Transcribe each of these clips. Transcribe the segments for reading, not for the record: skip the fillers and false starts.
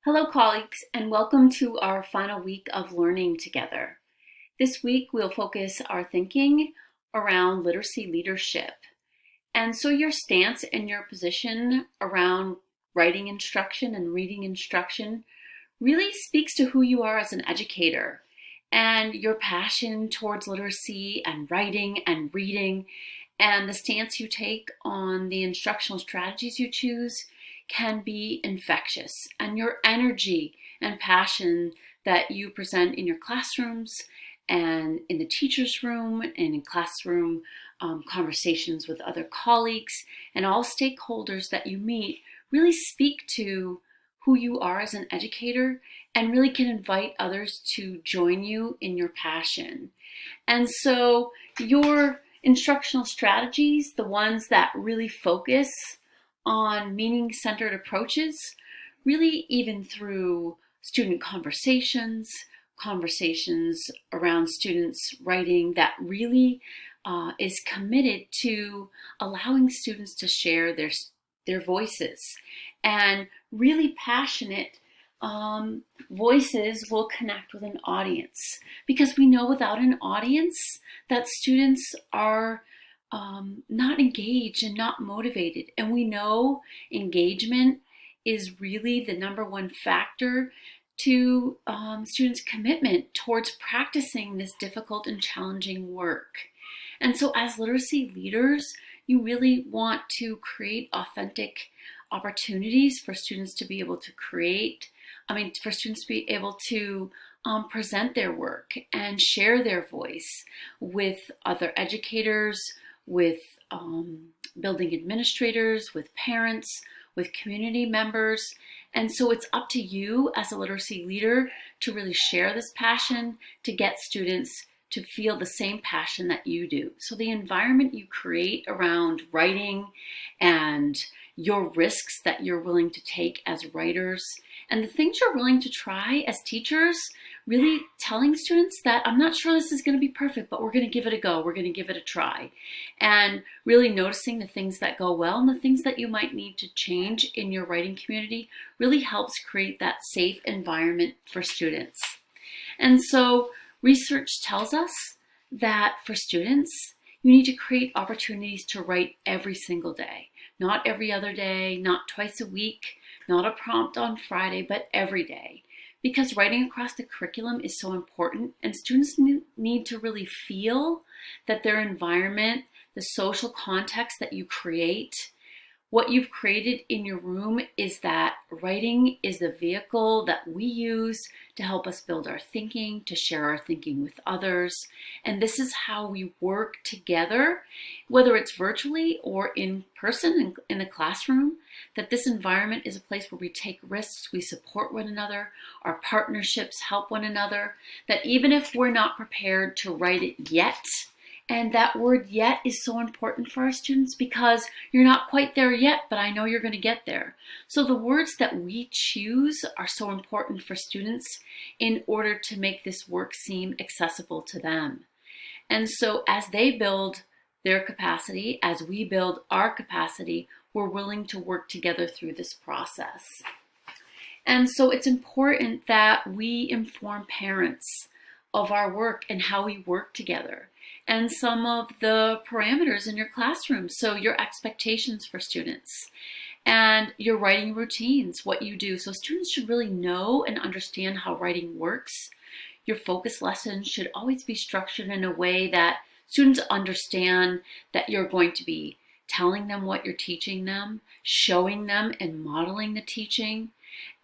Hello, colleagues, and welcome to our final week of learning together. This week, we'll focus our thinking around literacy leadership. And so your stance and your position around writing instruction and reading instruction really speaks to who you are as an educator and your passion towards literacy and writing and reading, and the stance you take on the instructional strategies you choose can be infectious. And your energy and passion that you present in your classrooms and in the teacher's room and in classroom conversations with other colleagues and all stakeholders that you meet really speak to who you are as an educator and really can invite others to join you in your passion. And so your instructional strategies, the ones that really focus on meaning-centered approaches, really even through student conversations around students writing that really is committed to allowing students to share their voices, and really passionate voices will connect with an audience, because we know without an audience that students are not engaged and not motivated. And we know engagement is really the number one factor to students' commitment towards practicing this difficult and challenging work. And so as literacy leaders, you really want to create authentic opportunities for students to be able to for students to be able to present their work and share their voice with other educators, with building administrators, with parents, with community members. And so it's up to you as a literacy leader to really share this passion, to get students to feel the same passion that you do. So the environment you create around writing and your risks that you're willing to take as writers and the things you're willing to try as teachers, really telling students that I'm not sure this is going to be perfect, but we're going to give it a go. We're going to give it a try. And really noticing the things that go well and the things that you might need to change in your writing community really helps create that safe environment for students. And so research tells us that for students, you need to create opportunities to write every single day, not every other day, not twice a week, not a prompt on Friday, but every day. Because writing across the curriculum is so important, and students need to really feel that their environment, the social context that you create, what you've created in your room, is that writing is the vehicle that we use to help us build our thinking, to share our thinking with others. And this is how we work together, whether it's virtually or in person in the classroom, that this environment is a place where we take risks, we support one another, our partnerships help one another, that even if we're not prepared to write it yet, and that word yet is so important for our students because you're not quite there yet, but I know you're going to get there. So the words that we choose are so important for students in order to make this work seem accessible to them. And so as they build their capacity, as we build our capacity, we're willing to work together through this process. And so it's important that we inform parents of our work and how we work together, and some of the parameters in your classroom. So your expectations for students and your writing routines, what you do. So students should really know and understand how writing works. Your focus lessons should always be structured in a way that students understand that you're going to be telling them what you're teaching them, showing them and modeling the teaching,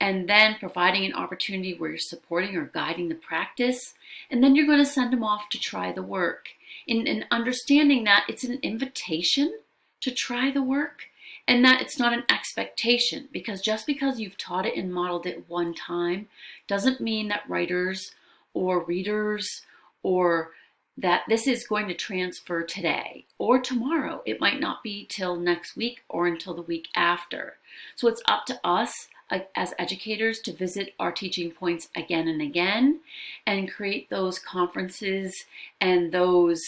and then providing an opportunity where you're supporting or guiding the practice. And then you're going to send them off to try the work, in understanding that it's an invitation to try the work and that it's not an expectation, because just because you've taught it and modeled it one time doesn't mean that writers or readers or that this is going to transfer today or tomorrow. It might not be till next week or until the week after. So it's up to us as educators to visit our teaching points again and again and create those conferences and those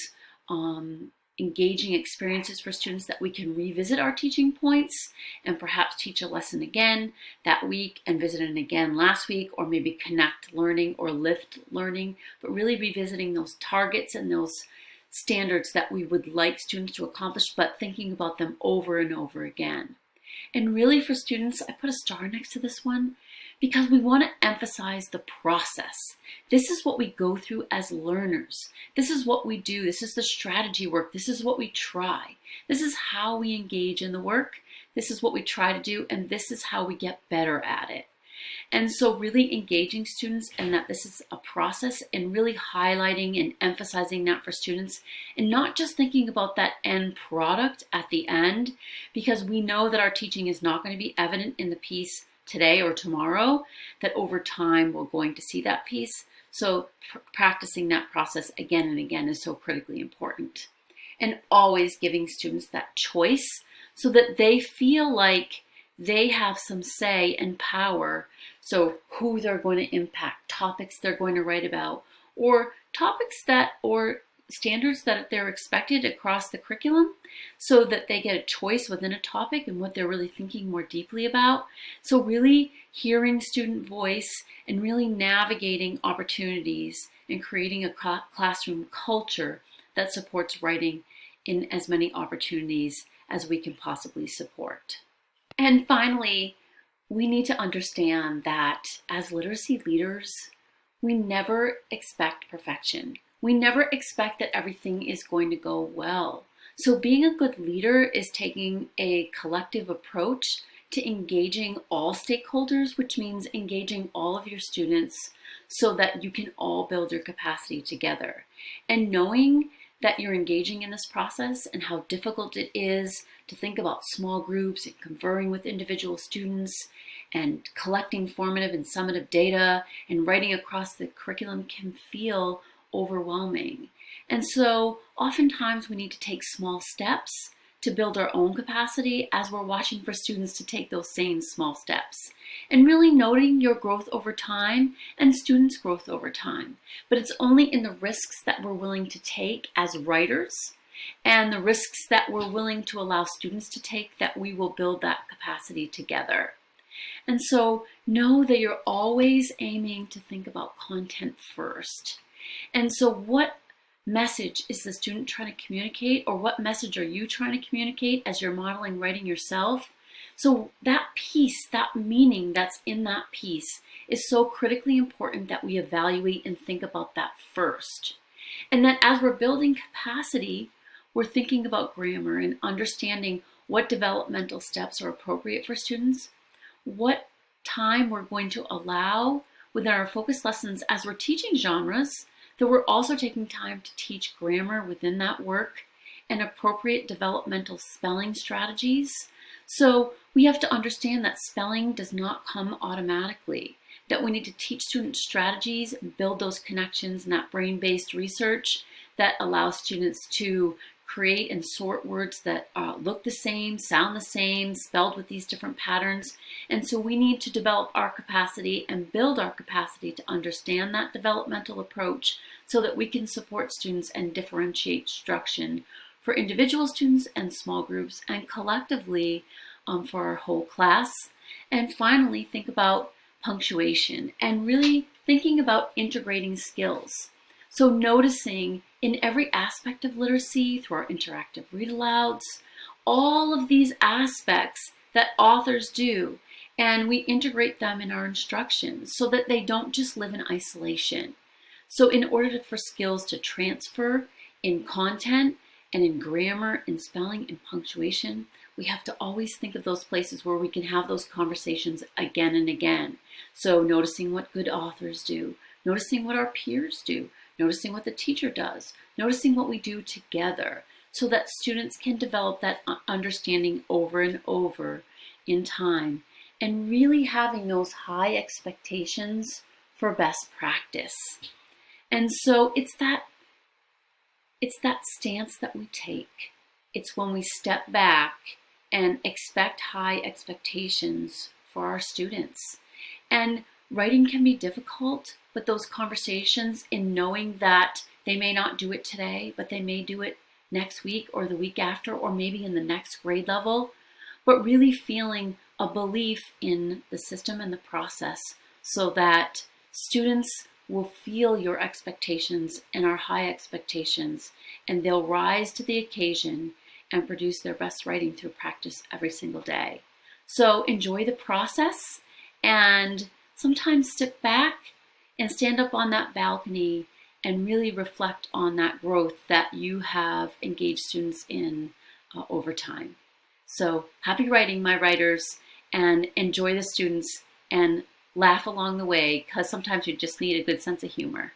engaging experiences for students that we can revisit our teaching points and perhaps teach a lesson again that week and visit it again last week, or maybe connect learning or lift learning, but really revisiting those targets and those standards that we would like students to accomplish, but thinking about them over and over again. And really for students, I put a star next to this one because we want to emphasize the process. This is what we go through as learners. This is what we do. This is the strategy work. This is what we try. This is how we engage in the work. This is what we try to do, and this is how we get better at it. And so really engaging students and that this is a process, and really highlighting and emphasizing that for students, and not just thinking about that end product at the end, because we know that our teaching is not going to be evident in the piece today or tomorrow, that over time we're going to see that piece. So practicing that process again and again is so critically important. And always giving students that choice so that they feel like they have some say and power. So who they're going to impact, topics they're going to write about, or topics that, or standards that they're expected across the curriculum, so that they get a choice within a topic and what they're really thinking more deeply about. So really hearing student voice and really navigating opportunities and creating a classroom culture that supports writing in as many opportunities as we can possibly support. And finally, we need to understand that as literacy leaders, we never expect perfection. We never expect that everything is going to go well. So being a good leader is taking a collective approach to engaging all stakeholders, which means engaging all of your students so that you can all build your capacity together. And knowing that you're engaging in this process and how difficult it is to think about small groups and conferring with individual students and collecting formative and summative data and writing across the curriculum can feel overwhelming. And so oftentimes we need to take small steps to build our own capacity as we're watching for students to take those same small steps. And really noting your growth over time and students' growth over time. But it's only in the risks that we're willing to take as writers and the risks that we're willing to allow students to take that we will build that capacity together. And so know that you're always aiming to think about content first. And so what message is the student trying to communicate, or what message are you trying to communicate as you're modeling writing yourself? So that piece, that meaning that's in that piece is so critically important that we evaluate and think about that first. And that as we're building capacity, we're thinking about grammar and understanding what developmental steps are appropriate for students, what time we're going to allow within our focus lessons as we're teaching genres, that we're also taking time to teach grammar within that work and appropriate developmental spelling strategies. So we have to understand that spelling does not come automatically, that we need to teach students strategies, build those connections and that brain-based research that allows students to create and sort words that look the same, sound the same, spelled with these different patterns. And so we need to develop our capacity and build our capacity to understand that developmental approach so that we can support students and differentiate instruction for individual students and small groups and collectively for our whole class. And finally, think about punctuation and really thinking about integrating skills. So noticing in every aspect of literacy through our interactive read alouds, all of these aspects that authors do, and we integrate them in our instructions so that they don't just live in isolation. So in order for skills to transfer in content and in grammar, in spelling, and punctuation, we have to always think of those places where we can have those conversations again and again. So noticing what good authors do, noticing what our peers do, noticing what the teacher does, noticing what we do together so that students can develop that understanding over and over in time, and really having those high expectations for best practice. And so it's that stance that we take. It's when we step back and expect high expectations for our students. And writing can be difficult, but those conversations in knowing that they may not do it today, but they may do it next week or the week after, or maybe in the next grade level, but really feeling a belief in the system and the process so that students will feel your expectations and our high expectations, and they'll rise to the occasion and produce their best writing through practice every single day. So enjoy the process, and sometimes step back and stand up on that balcony and really reflect on that growth that you have engaged students in over time. So happy writing, my writers, and enjoy the students and laugh along the way, because sometimes you just need a good sense of humor.